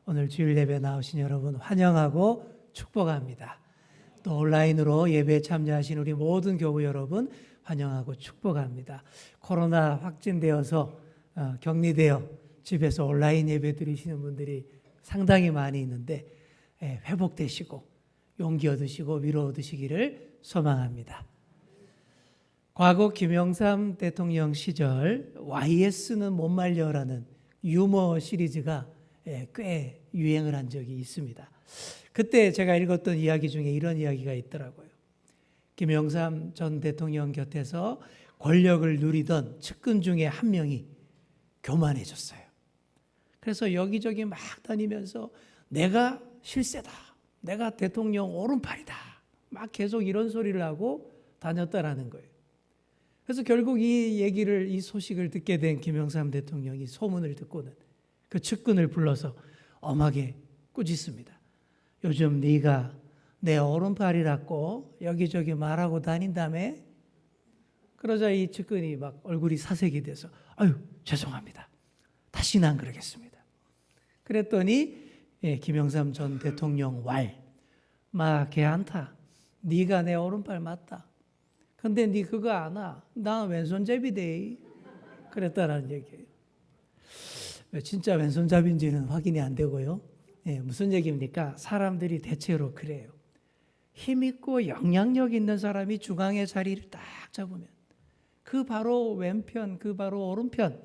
오늘 주일 예배 나오신 여러분 환영하고 축복합니다. 또 온라인으로 예배에 참여하신 우리 모든 교우 여러분 환영하고 축복합니다. 코로나 확진되어서 격리되어 집에서 온라인 예배 드리시는 분들이 상당히 많이 있는데 회복되시고 용기 얻으시고 위로 얻으시기를 소망합니다. 과거 김영삼 대통령 시절 YS는 못 말려라는 유머 시리즈가 꽤 유행을 한 적이 있습니다. 그때 제가 읽었던 이야기 중에 이런 이야기가 있더라고요. 김영삼 전 대통령 곁에서 권력을 누리던 측근 중에 한 명이 교만해졌어요. 그래서 여기저기 막 다니면서 내가 실세다, 내가 대통령 오른팔이다, 막 계속 이런 소리를 하고 다녔다라는 거예요. 그래서 결국 이 소식을 듣게 된 김영삼 대통령이 소문을 듣고는 그 측근을 불러서 엄하게 꾸짖습니다. 요즘 네가 내 오른팔이라고 여기저기 말하고 다닌다며? 그러자 이 측근이 막 얼굴이 사색이 돼서 아유 죄송합니다. 다시는 안 그러겠습니다. 그랬더니 김영삼 전 대통령 마 걔한타 네가 내 오른팔 맞다. 근데 네 그거 아나? 나 왼손잡이대. 그랬다라는 얘기예요. 진짜 왼손잡이인지는 확인이 안 되고요. 무슨 얘기입니까? 사람들이 대체로 그래요. 힘있고 영향력 있는 사람이 중앙의 자리를 딱 잡으면 그 바로 왼편, 그 바로 오른편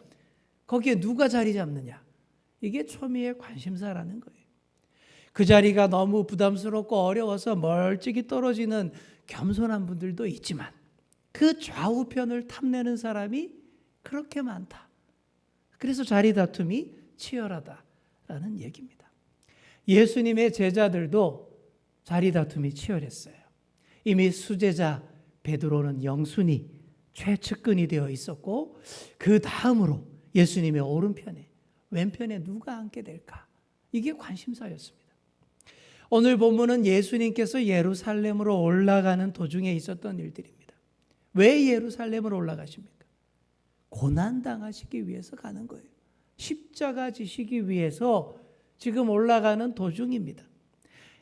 거기에 누가 자리 잡느냐. 이게 초미의 관심사라는 거예요. 그 자리가 너무 부담스럽고 어려워서 멀찍이 떨어지는 겸손한 분들도 있지만 그 좌우편을 탐내는 사람이 그렇게 많다. 그래서 자리 다툼이 치열하다라는 얘기입니다. 예수님의 제자들도 자리 다툼이 치열했어요. 이미 수제자 베드로는 영순위 최측근이 되어 있었고 그 다음으로 예수님의 오른편에 왼편에 누가 앉게 될까? 이게 관심사였습니다. 오늘 본문은 예수님께서 예루살렘으로 올라가는 도중에 있었던 일들입니다. 왜 예루살렘으로 올라가십니까? 고난당하시기 위해서 가는 거예요. 십자가 지시기 위해서 지금 올라가는 도중입니다.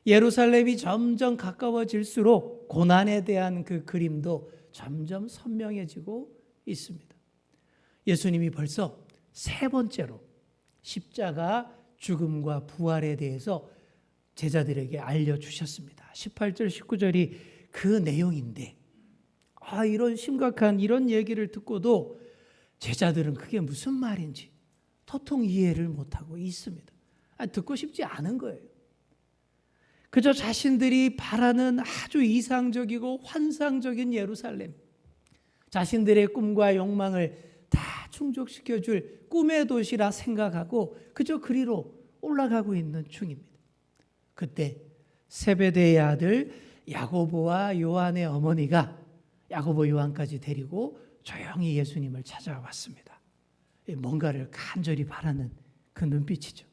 예루살렘이 점점 가까워질수록 고난에 대한 그 그림도 점점 선명해지고 있습니다. 예수님이 벌써 세 번째로 십자가 죽음과 부활에 대해서 제자들에게 알려주셨습니다. 18절 19절이 그 내용인데 이런 심각한 이런 얘기를 듣고도 제자들은 그게 무슨 말인지 도통 이해를 못하고 있습니다. 듣고 싶지 않은 거예요. 그저 자신들이 바라는 아주 이상적이고 환상적인 예루살렘, 자신들의 꿈과 욕망을 다 충족시켜줄 꿈의 도시라 생각하고 그저 그리로 올라가고 있는 중입니다. 그때 세베대의 아들 야고보와 요한의 어머니가 야고보 요한까지 데리고 조용히 예수님을 찾아왔습니다. 뭔가를 간절히 바라는 그 눈빛이죠.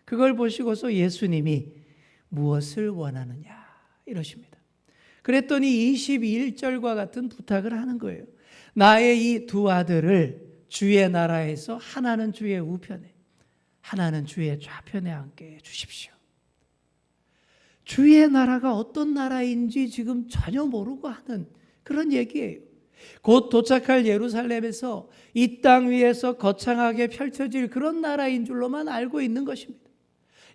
그걸 보시고서 예수님이 무엇을 원하느냐 이러십니다. 그랬더니 21절과 같은 부탁을 하는 거예요. 나의 이 두 아들을 주의 나라에서 하나는 주의 우편에 하나는 주의 좌편에 앉게 해주십시오. 주의 나라가 어떤 나라인지 지금 전혀 모르고 하는 그런 얘기예요. 곧 도착할 예루살렘에서 이 땅 위에서 거창하게 펼쳐질 그런 나라인 줄로만 알고 있는 것입니다.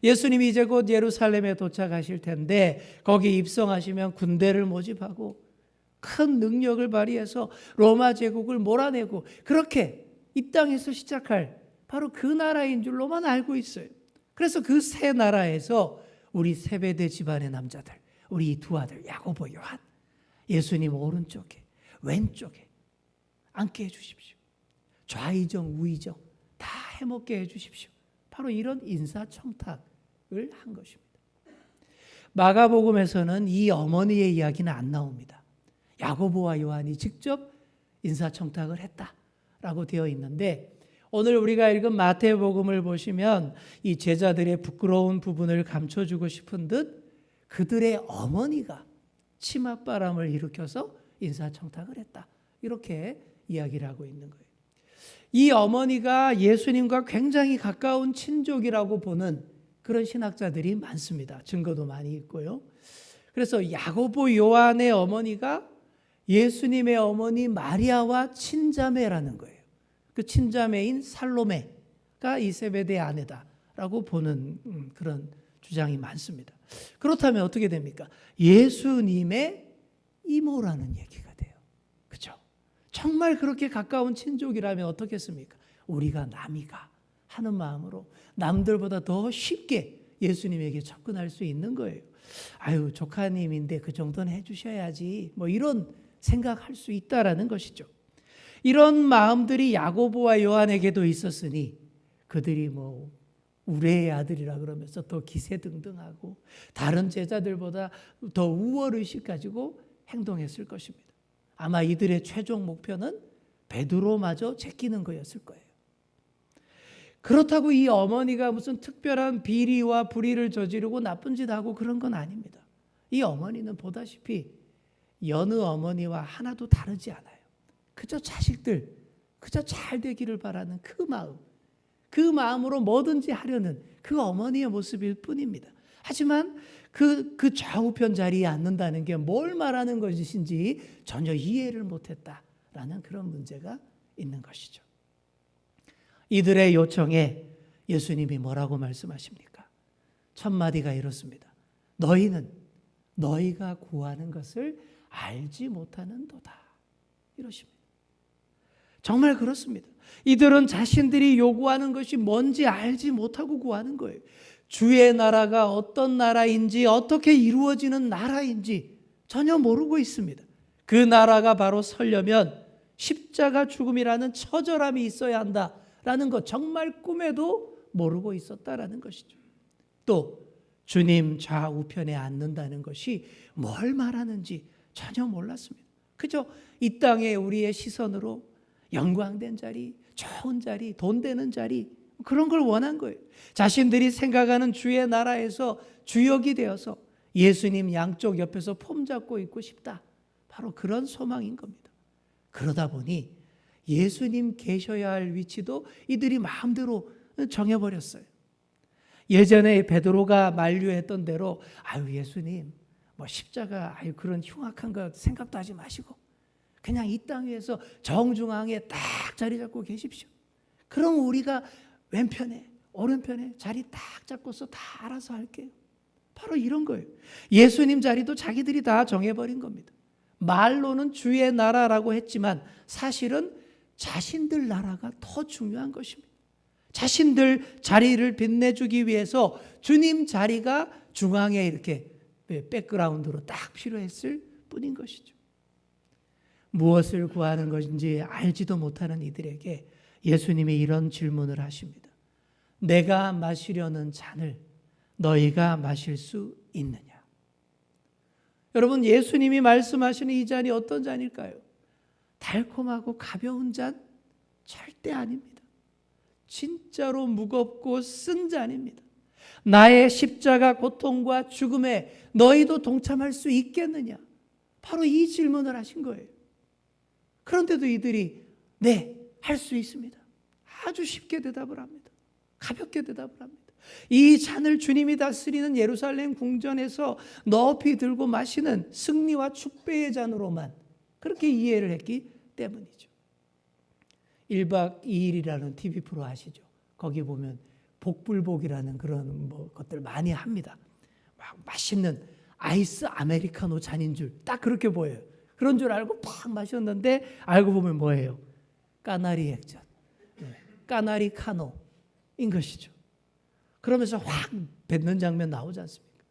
예수님이 이제 곧 예루살렘에 도착하실 텐데 거기 입성하시면 군대를 모집하고 큰 능력을 발휘해서 로마 제국을 몰아내고 그렇게 이 땅에서 시작할 바로 그 나라인 줄로만 알고 있어요. 그래서 그 새 나라에서 우리 세베대 집안의 남자들, 우리 두 아들 야고보 요한 예수님 오른쪽에 왼쪽에 앉게 해주십시오. 좌의정 우의정 다 해먹게 해주십시오. 바로 이런 인사청탁을 한 것입니다. 마가복음에서는 이 어머니의 이야기는 안 나옵니다. 야고보와 요한이 직접 인사청탁을 했다라고 되어 있는데 오늘 우리가 읽은 마태복음을 보시면 이 제자들의 부끄러운 부분을 감춰주고 싶은 듯 그들의 어머니가 치맛바람을 일으켜서 인사청탁을 했다. 이렇게 이야기를 하고 있는 거예요. 이 어머니가 예수님과 굉장히 가까운 친족이라고 보는 그런 신학자들이 많습니다. 증거도 많이 있고요. 그래서 야고보 요한의 어머니가 예수님의 어머니 마리아와 친자매라는 거예요. 그 친자매인 살로메가 이 세베대의 아내다라고 보는 그런 주장이 많습니다. 그렇다면 어떻게 됩니까? 예수님의 이모라는 얘기가 돼요. 그렇죠? 정말 그렇게 가까운 친족이라면 어떻겠습니까? 우리가 남이가 하는 마음으로 남들보다 더 쉽게 예수님에게 접근할 수 있는 거예요. 아유, 조카님인데 그 정도는 해주셔야지, 뭐 이런 생각할 수 있다라는 것이죠. 이런 마음들이 야고보와 요한에게도 있었으니 그들이 뭐 우레의 아들이라 그러면서 더 기세등등하고 다른 제자들보다 더 우월의식 가지고 행동했을 것입니다. 아마 이들의 최종 목표는 베드로마저 제끼는 거였을 거예요. 그렇다고 이 어머니가 무슨 특별한 비리와 불의를 저지르고 나쁜 짓 하고 그런 건 아닙니다. 이 어머니는 보다시피 여느 어머니와 하나도 다르지 않아요. 그저 자식들, 그저 잘 되기를 바라는 그 마음으로 뭐든지 하려는 그 어머니의 모습일 뿐입니다. 하지만 그 좌우편 자리에 앉는다는 게 뭘 말하는 것인지 전혀 이해를 못했다라는 그런 문제가 있는 것이죠. 이들의 요청에 예수님이 뭐라고 말씀하십니까? 첫 마디가 이렇습니다. 너희는 너희가 구하는 것을 알지 못하는도다. 이러십니다. 정말 그렇습니다. 이들은 자신들이 요구하는 것이 뭔지 알지 못하고 구하는 거예요. 주의 나라가 어떤 나라인지, 어떻게 이루어지는 나라인지 전혀 모르고 있습니다. 그 나라가 바로 서려면 십자가 죽음이라는 처절함이 있어야 한다라는 것 정말 꿈에도 모르고 있었다라는 것이죠. 또 주님 좌우편에 앉는다는 것이 뭘 말하는지 전혀 몰랐습니다. 그저 이 땅에 우리의 시선으로 영광된 자리, 좋은 자리, 돈 되는 자리, 그런 걸 원한 거예요. 자신들이 생각하는 주의 나라에서 주역이 되어서 예수님 양쪽 옆에서 폼 잡고 있고 싶다. 바로 그런 소망인 겁니다. 그러다 보니 예수님 계셔야 할 위치도 이들이 마음대로 정해버렸어요. 예전에 베드로가 만류했던 대로 아유 예수님 뭐 십자가 아유 그런 흉악한 거 생각도 하지 마시고 그냥 이 땅 위에서 정중앙에 딱 자리 잡고 계십시오. 그럼 우리가 왼편에 오른편에 자리 딱 잡고서 다 알아서 할게요. 바로 이런 거예요. 예수님 자리도 자기들이 다 정해버린 겁니다. 말로는 주의 나라라고 했지만 사실은 자신들 나라가 더 중요한 것입니다. 자신들 자리를 빛내주기 위해서 주님 자리가 중앙에 이렇게 백그라운드로 딱 필요했을 뿐인 것이죠. 무엇을 구하는 것인지 알지도 못하는 이들에게 예수님이 이런 질문을 하십니다. 내가 마시려는 잔을 너희가 마실 수 있느냐? 여러분 예수님이 말씀하시는 이 잔이 어떤 잔일까요? 달콤하고 가벼운 잔? 절대 아닙니다. 진짜로 무겁고 쓴 잔입니다. 나의 십자가 고통과 죽음에 너희도 동참할 수 있겠느냐? 바로 이 질문을 하신 거예요. 그런데도 이들이 네, 할 수 있습니다. 아주 쉽게 대답을 합니다. 가볍게 대답을 합니다. 이 잔을 주님이 다스리는 예루살렘 궁전에서 높이 들고 마시는 승리와 축배의 잔으로만 그렇게 이해를 했기 때문이죠. 1박 2일이라는 TV 프로 아시죠? 거기 보면 복불복이라는 그런 것들 많이 합니다. 막 맛있는 아이스 아메리카노 잔인 줄 딱 그렇게 보여요. 그런 줄 알고 팍 마셨는데 알고 보면 뭐예요? 까나리 액젓, 까나리 카노인 것이죠. 그러면서 확 뱉는 장면 나오지 않습니까?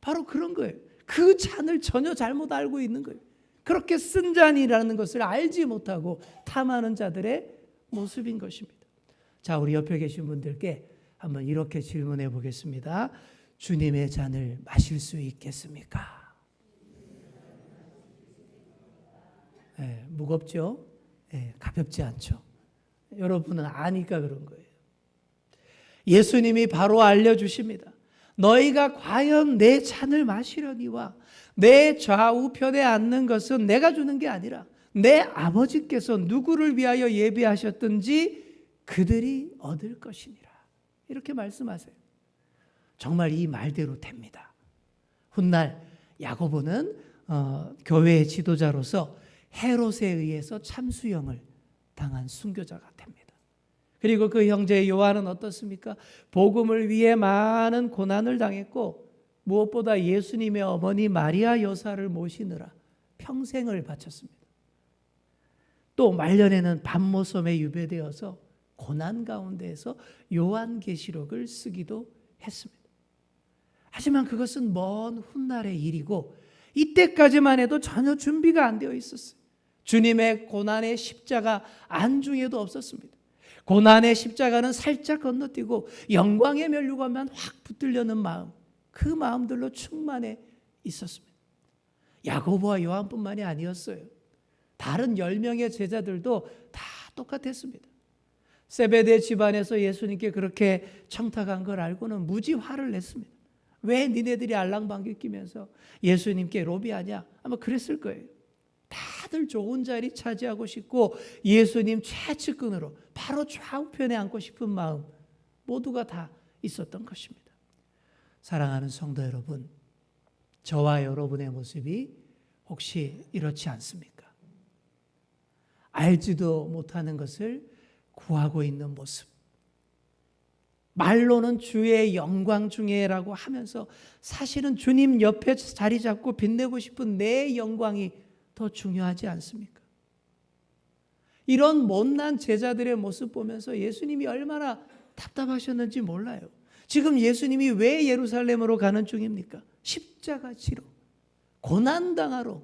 바로 그런 거예요. 그 잔을 전혀 잘못 알고 있는 거예요. 그렇게 쓴 잔이라는 것을 알지 못하고 탐하는 자들의 모습인 것입니다. 자, 우리 옆에 계신 분들께 한번 이렇게 질문해 보겠습니다. 주님의 잔을 마실 수 있겠습니까? 네, 무겁죠? 네, 가볍지 않죠? 여러분은 아니까 그런 거예요. 예수님이 바로 알려주십니다. 너희가 과연 내 잔을 마시려니와 내 좌우편에 앉는 것은 내가 주는 게 아니라 내 아버지께서 누구를 위하여 예비하셨든지 그들이 얻을 것이니라. 이렇게 말씀하세요. 정말 이 말대로 됩니다. 훗날 야고보는 교회의 지도자로서 헤롯에 의해서 참수형을 당한 순교자가 됩니다. 그리고 그 형제 요한은 어떻습니까? 복음을 위해 많은 고난을 당했고 무엇보다 예수님의 어머니 마리아 여사를 모시느라 평생을 바쳤습니다. 또 말년에는 밤모섬에 유배되어서 고난 가운데에서 요한계시록을 쓰기도 했습니다. 하지만 그것은 먼 훗날의 일이고 이때까지만 해도 전혀 준비가 안 되어 있었어요. 주님의 고난의 십자가 안중에도 없었습니다. 고난의 십자가는 살짝 건너뛰고 영광의 면류관만 확 붙들려는 마음, 그 마음들로 충만해 있었습니다. 야고보와 요한뿐만이 아니었어요. 다른 10명의 제자들도 다 똑같았습니다. 세베대 집안에서 예수님께 그렇게 청탁한 걸 알고는 무지 화를 냈습니다. 왜 니네들이 알랑방귀 끼면서 예수님께 로비하냐? 아마 그랬을 거예요. 다들 좋은 자리 차지하고 싶고 예수님 최측근으로 바로 좌우편에 앉고 싶은 마음 모두가 다 있었던 것입니다. 사랑하는 성도 여러분, 저와 여러분의 모습이 혹시 이렇지 않습니까? 알지도 못하는 것을 구하고 있는 모습, 말로는 주의 영광 중에라고 하면서 사실은 주님 옆에 자리 잡고 빛내고 싶은 내 영광이 더 중요하지 않습니까? 이런 못난 제자들의 모습 보면서 예수님이 얼마나 답답하셨는지 몰라요. 지금 예수님이 왜 예루살렘으로 가는 중입니까? 십자가 지러 고난당하러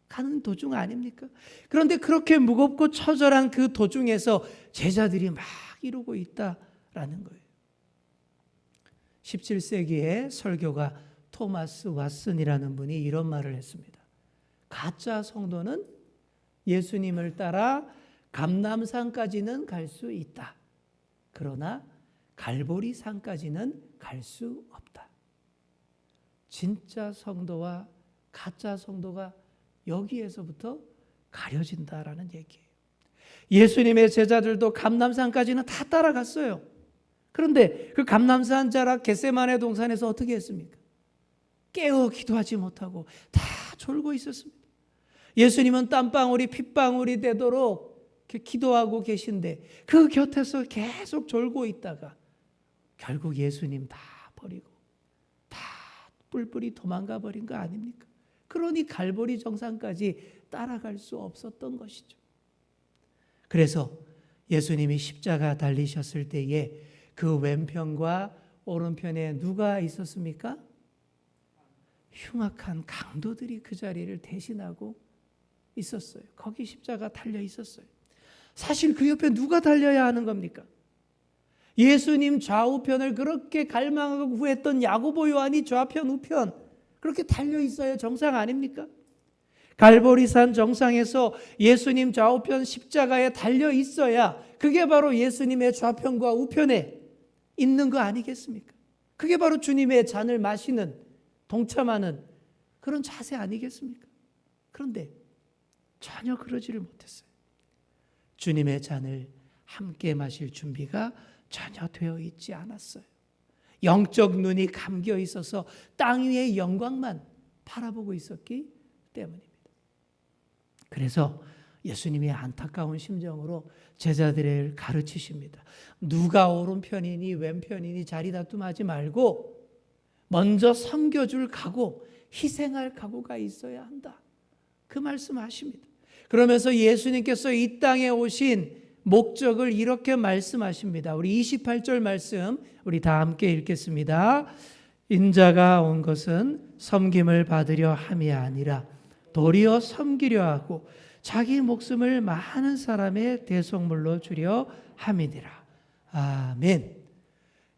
가는 도중 아닙니까? 그런데 그렇게 무겁고 처절한 그 도중에서 제자들이 막 이루고 있다라는 거예요. 17세기의 설교가 토마스 왓슨이라는 분이 이런 말을 했습니다. 가짜 성도는 예수님을 따라 감람산까지는 갈 수 있다. 그러나 갈보리산까지는 갈 수 없다. 진짜 성도와 가짜 성도가 여기에서부터 가려진다라는 얘기예요. 예수님의 제자들도 감람산까지는 다 따라갔어요. 그런데 그 감람산 자락 겟세마네 동산에서 어떻게 했습니까? 깨어 기도하지 못하고 다 졸고 있었습니다. 예수님은 땀방울이 핏방울이 되도록 기도하고 계신데 그 곁에서 계속 졸고 있다가 결국 예수님 다 버리고 다 뿔뿔이 도망가 버린 거 아닙니까? 그러니 갈보리 정상까지 따라갈 수 없었던 것이죠. 그래서 예수님이 십자가 달리셨을 때에 그 왼편과 오른편에 누가 있었습니까? 흉악한 강도들이 그 자리를 대신하고 있었어요. 거기 십자가 달려 있었어요. 사실 그 옆에 누가 달려야 하는 겁니까? 예수님 좌우편을 그렇게 갈망하고 구했던 야고보 요한이 좌편 우편 그렇게 달려 있어야 정상 아닙니까? 갈보리산 정상에서 예수님 좌우편 십자가에 달려 있어야 그게 바로 예수님의 좌편과 우편에 있는 거 아니겠습니까? 그게 바로 주님의 잔을 마시는 동참하는 그런 자세 아니겠습니까? 그런데 전혀 그러지를 못했어요. 주님의 잔을 함께 마실 준비가 전혀 되어 있지 않았어요. 영적 눈이 감겨 있어서 땅 위의 영광만 바라보고 있었기 때문입니다. 그래서 예수님이 안타까운 심정으로 제자들을 가르치십니다. 누가 오른편이니 왼편이니 자리 다툼하지 말고 먼저 섬겨줄 각오, 희생할 각오가 있어야 한다. 그 말씀하십니다. 그러면서 예수님께서 이 땅에 오신 목적을 이렇게 말씀하십니다. 우리 28절 말씀 우리 다 함께 읽겠습니다. 인자가 온 것은 섬김을 받으려 함이 아니라 도리어 섬기려 하고 자기 목숨을 많은 사람의 대속물로 주려 함이니라. 아멘.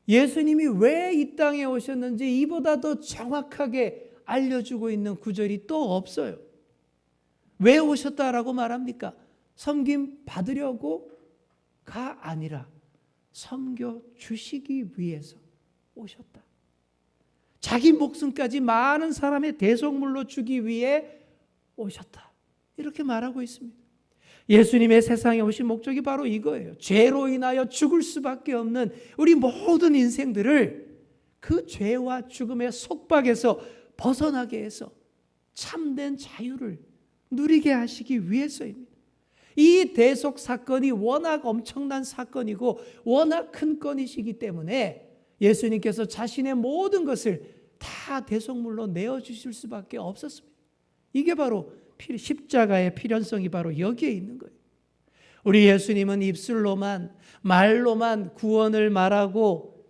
예수님이 왜 이 땅에 오셨는지 이보다 더 정확하게 알려주고 있는 구절이 또 없어요. 왜 오셨다라고 말합니까? 섬김 받으려고가 아니라 섬겨 주시기 위해서 오셨다. 자기 목숨까지 많은 사람의 대속물로 주기 위해 오셨다. 이렇게 말하고 있습니다. 예수님의 세상에 오신 목적이 바로 이거예요. 죄로 인하여 죽을 수밖에 없는 우리 모든 인생들을 그 죄와 죽음의 속박에서 벗어나게 해서 참된 자유를 누리게 하시기 위해서입니다. 이 대속 사건이 워낙 엄청난 사건이고 워낙 큰 건이시기 때문에 예수님께서 자신의 모든 것을 다 대속물로 내어주실 수밖에 없었습니다. 이게 바로 십자가의 필연성이 바로 여기에 있는 거예요. 우리 예수님은 입술로만 말로만 구원을 말하고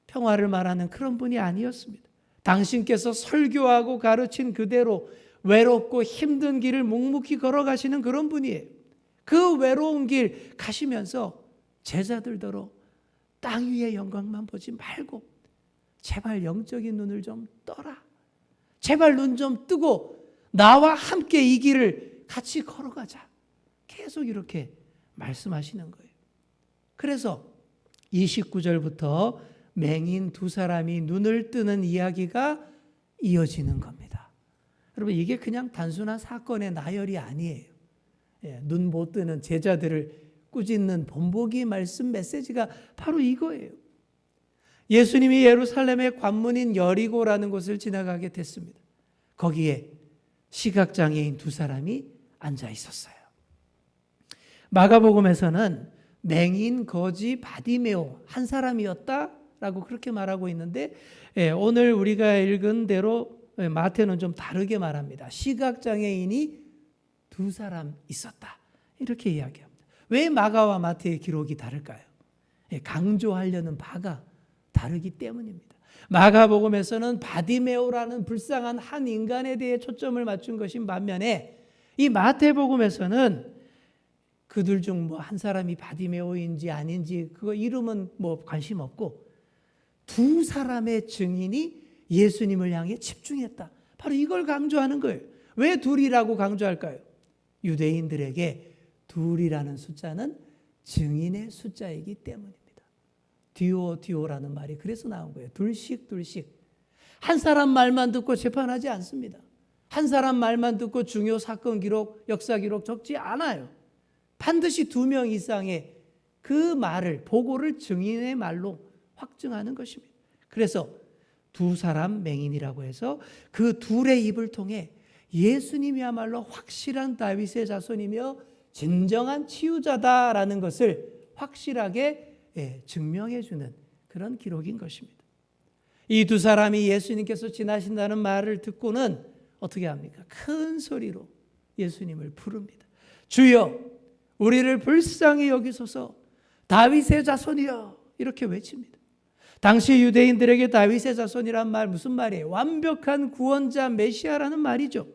평화를 말하는 그런 분이 아니었습니다. 당신께서 설교하고 가르친 그대로 외롭고 힘든 길을 묵묵히 걸어가시는 그런 분이에요. 그 외로운 길 가시면서 제자들더러 땅 위의 영광만 보지 말고 제발 영적인 눈을 좀 떠라. 제발 눈 좀 뜨고 나와 함께 이 길을 같이 걸어가자. 계속 이렇게 말씀하시는 거예요. 그래서 29절부터 맹인 두 사람이 눈을 뜨는 이야기가 이어지는 겁니다. 여러분, 이게 그냥 단순한 사건의 나열이 아니에요. 눈 못 뜨는 제자들을 꾸짖는 본보기 말씀 메시지가 바로 이거예요. 예수님이 예루살렘의 관문인 여리고라는 곳을 지나가게 됐습니다. 거기에 시각장애인 두 사람이 앉아 있었어요. 마가복음에서는 맹인, 거지, 바디메오 한 사람이었다라고 그렇게 말하고 있는데 오늘 우리가 읽은 대로 마태는 좀 다르게 말합니다. 시각장애인이 두 사람 있었다. 이렇게 이야기합니다. 왜 마가와 마태의 기록이 다를까요? 강조하려는 바가 다르기 때문입니다. 마가복음에서는 바디메오라는 불쌍한 한 인간에 대해 초점을 맞춘 것인 반면에 이 마태복음에서는 그들 중 뭐 한 사람이 바디메오인지 아닌지 그거 이름은 뭐 관심 없고 두 사람의 증인이 예수님을 향해 집중했다. 바로 이걸 강조하는 거예요. 왜 둘이라고 강조할까요? 유대인들에게 둘이라는 숫자는 증인의 숫자이기 때문입니다. 디오라는 말이 그래서 나온 거예요. 둘씩. 한 사람 말만 듣고 재판하지 않습니다. 한 사람 말만 듣고 중요 사건 기록, 역사 기록 적지 않아요. 반드시 2명 이상의 그 말을, 보고를 증인의 말로 확증하는 것입니다. 그래서 두 사람 맹인이라고 해서 그 둘의 입을 통해 예수님이야말로 확실한 다윗의 자손이며 진정한 치유자다라는 것을 확실하게 증명해 주는 그런 기록인 것입니다. 이 두 사람이 예수님께서 지나신다는 말을 듣고는 어떻게 합니까? 큰 소리로 예수님을 부릅니다. 주여, 우리를 불쌍히 여기소서, 다윗의 자손이여, 이렇게 외칩니다. 당시 유대인들에게 다윗의 자손이란 말 무슨 말이에요? 완벽한 구원자 메시아라는 말이죠.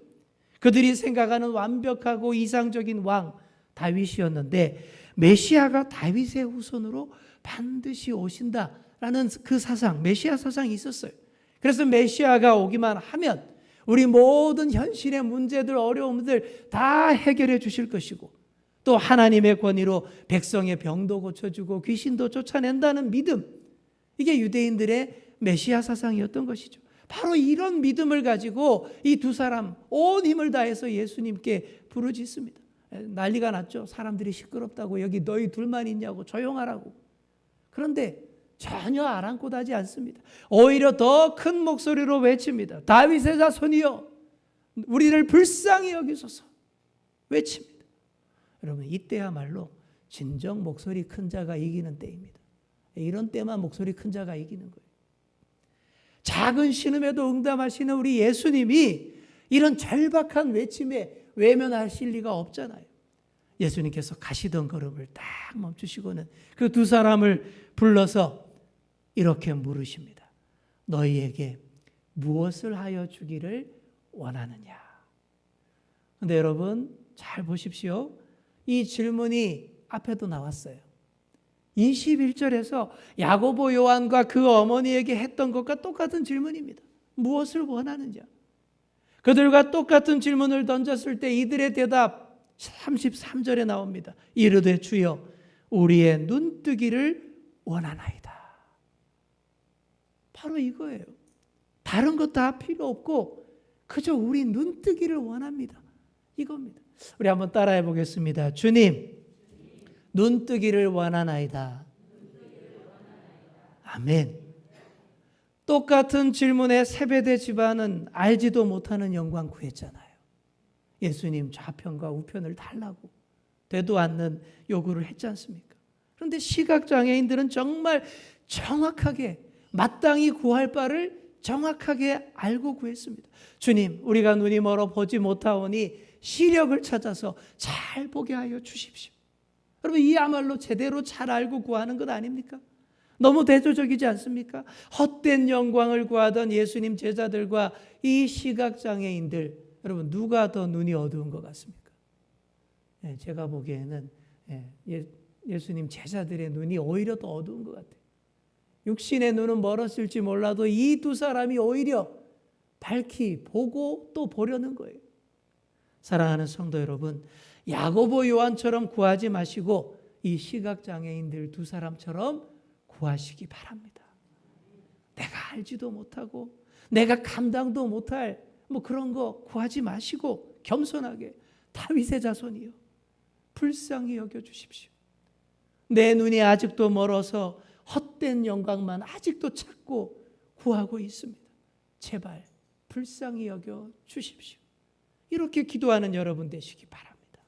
그들이 생각하는 완벽하고 이상적인 왕 다윗이었는데 메시아가 다윗의 후손으로 반드시 오신다라는 그 사상, 메시아 사상이 있었어요. 그래서 메시아가 오기만 하면 우리 모든 현실의 문제들, 어려움들 다 해결해 주실 것이고 또 하나님의 권위로 백성의 병도 고쳐주고 귀신도 쫓아낸다는 믿음, 이게 유대인들의 메시아 사상이었던 것이죠. 바로 이런 믿음을 가지고 이 두 사람 온 힘을 다해서 예수님께 부르짖습니다. 난리가 났죠. 사람들이 시끄럽다고, 여기 너희 둘만 있냐고, 조용하라고. 그런데 전혀 아랑곳하지 않습니다. 오히려 더 큰 목소리로 외칩니다. 다윗의 자손이여, 우리를 불쌍히 여기소서 외칩니다. 여러분, 이때야말로 진정 목소리 큰 자가 이기는 때입니다. 이런 때만 목소리 큰 자가 이기는 거예요. 작은 신음에도 응답하시는 우리 예수님이 이런 절박한 외침에 외면하실 리가 없잖아요. 예수님께서 가시던 걸음을 딱 멈추시고는 그 두 사람을 불러서 이렇게 물으십니다. 너희에게 무엇을 하여 주기를 원하느냐? 그런데 여러분 잘 보십시오. 이 질문이 앞에도 나왔어요. 21절에서 야고보 요한과 그 어머니에게 했던 것과 똑같은 질문입니다. 무엇을 원하느냐? 그들과 똑같은 질문을 던졌을 때 이들의 대답 33절에 나옵니다. 이르되 주여, 우리의 눈뜨기를 원하나이다. 바로 이거예요. 다른 것 다 필요 없고 그저 우리 눈뜨기를 원합니다. 이겁니다. 우리 한번 따라해 보겠습니다. 주님, 눈뜨기를 원하나이다. 아멘. 똑같은 질문에 세베대 집안은 알지도 못하는 영광 구했잖아요. 예수님 좌편과 우편을 달라고 되도 않는 요구를 했지 않습니까? 그런데 시각장애인들은 정말 정확하게 마땅히 구할 바를 정확하게 알고 구했습니다. 주님, 우리가 눈이 멀어 보지 못하오니 시력을 찾아서 잘 보게 하여 주십시오. 여러분, 이야말로 제대로 잘 알고 구하는 것 아닙니까? 너무 대조적이지 않습니까? 헛된 영광을 구하던 예수님 제자들과 이 시각장애인들, 여러분 누가 더 눈이 어두운 것 같습니까? 제가 보기에는 예수님 제자들의 눈이 오히려 더 어두운 것 같아요. 육신의 눈은 멀었을지 몰라도 이 두 사람이 오히려 밝히 보고 또 보려는 거예요. 사랑하는 성도 여러분, 야고보 요한처럼 구하지 마시고 이 시각장애인들 두 사람처럼 구하시기 바랍니다. 내가 알지도 못하고 내가 감당도 못할 그런 거 구하지 마시고 겸손하게 다윗의 자손이요, 불쌍히 여겨주십시오. 내 눈이 아직도 멀어서 헛된 영광만 아직도 찾고 구하고 있습니다. 제발 불쌍히 여겨주십시오. 이렇게 기도하는 여러분 되시기 바랍니다.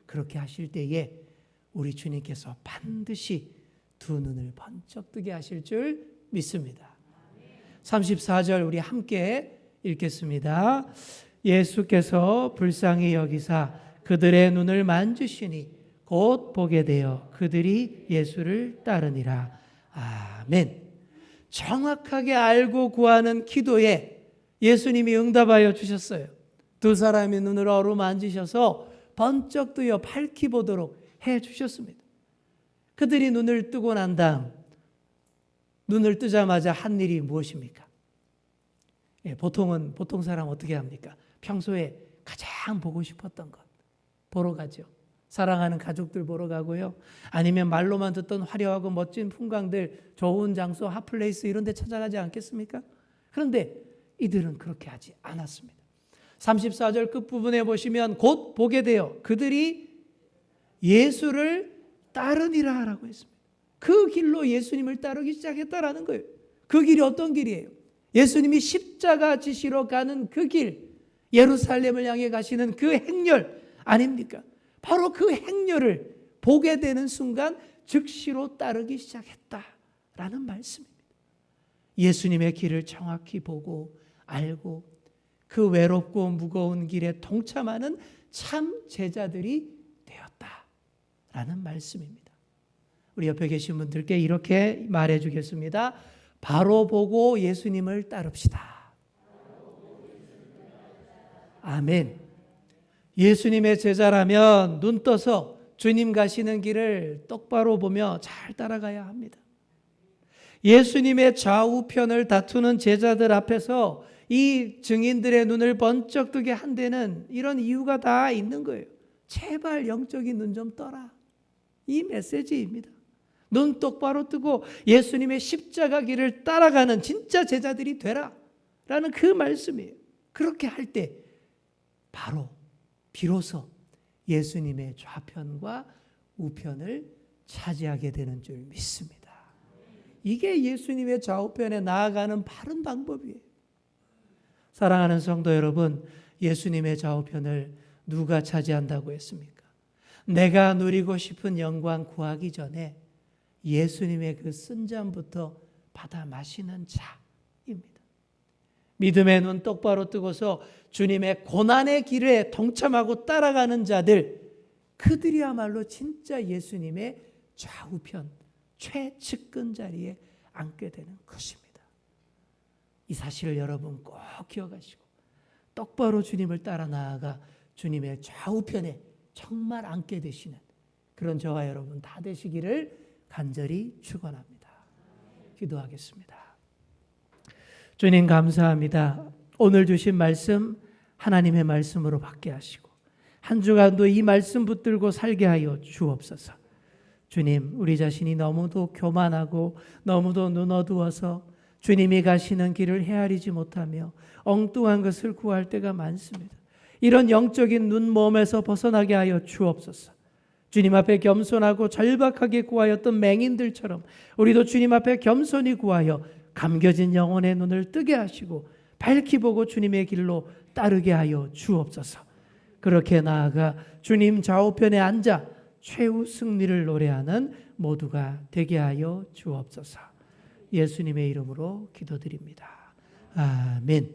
그렇게 하실 때에 우리 주님께서 반드시 두 눈을 번쩍 뜨게 하실 줄 믿습니다. 34절 우리 함께 읽겠습니다. 예수께서 불쌍히 여기사 그들의 눈을 만지시니 곧 보게 되어 그들이 예수를 따르니라. 아멘. 정확하게 알고 구하는 기도에 예수님이 응답하여 주셨어요. 두 사람의 눈을 어루만지셔서 번쩍 뜨여 밝히 보도록 해 주셨습니다. 그들이 눈을 뜨고 난 다음 눈을 뜨자마자 한 일이 무엇입니까? 보통 사람 어떻게 합니까? 평소에 가장 보고 싶었던 것 보러 가죠. 사랑하는 가족들 보러 가고요. 아니면 말로만 듣던 화려하고 멋진 풍광들, 좋은 장소, 핫플레이스 이런 데 찾아가지 않겠습니까? 그런데 이들은 그렇게 하지 않았습니다. 34절 끝부분에 보시면 곧 보게 되어 그들이 예수를 따르니라 라고 했습니다. 그 길로 예수님을 따르기 시작했다라는 거예요. 그 길이 어떤 길이에요? 예수님이 십자가 지시러 가는 그 길, 예루살렘을 향해 가시는 그 행렬 아닙니까? 바로 그 행렬을 보게 되는 순간 즉시로 따르기 시작했다라는 말씀입니다. 예수님의 길을 정확히 보고 알고 그 외롭고 무거운 길에 동참하는 참 제자들이 되었다라는 말씀입니다. 우리 옆에 계신 분들께 이렇게 말해 주겠습니다. 바로 보고 예수님을 따릅시다. 아멘. 예수님의 제자라면 눈 떠서 주님 가시는 길을 똑바로 보며 잘 따라가야 합니다. 예수님의 좌우편을 다투는 제자들 앞에서 이 증인들의 눈을 번쩍 뜨게 한 데는 이런 이유가 다 있는 거예요. 제발 영적인 눈 좀 떠라. 이 메시지입니다. 눈 똑바로 뜨고 예수님의 십자가 길을 따라가는 진짜 제자들이 되라 라는 그 말씀이에요. 그렇게 할 때 바로 비로소 예수님의 좌편과 우편을 차지하게 되는 줄 믿습니다. 이게 예수님의 좌우편에 나아가는 바른 방법이에요. 사랑하는 성도 여러분, 예수님의 좌우편을 누가 차지한다고 했습니까? 내가 누리고 싶은 영광 구하기 전에 예수님의 그 쓴잔부터 받아 마시는 자입니다. 믿음의 눈 똑바로 뜨고서 주님의 고난의 길에 동참하고 따라가는 자들, 그들이야말로 진짜 예수님의 좌우편, 최측근 자리에 앉게 되는 것입니다. 이 사실을 여러분 꼭 기억하시고 똑바로 주님을 따라 나아가 주님의 좌우편에 정말 앉게 되시는 그런 저와 여러분 다 되시기를 간절히 축원합니다. 기도하겠습니다. 주님 감사합니다. 오늘 주신 말씀 하나님의 말씀으로 받게 하시고 한 주간도 이 말씀 붙들고 살게 하여 주옵소서. 주님, 우리 자신이 너무도 교만하고 너무도 눈 어두워서 주님이 가시는 길을 헤아리지 못하며 엉뚱한 것을 구할 때가 많습니다. 이런 영적인 눈먼에서 벗어나게 하여 주옵소서. 주님 앞에 겸손하고 절박하게 구하였던 맹인들처럼 우리도 주님 앞에 겸손히 구하여 감겨진 영혼의 눈을 뜨게 하시고 밝히 보고 주님의 길로 따르게 하여 주옵소서. 그렇게 나아가 주님 좌우편에 앉아 최후 승리를 노래하는 모두가 되게 하여 주옵소서. 예수님의 이름으로 기도드립니다. 아멘.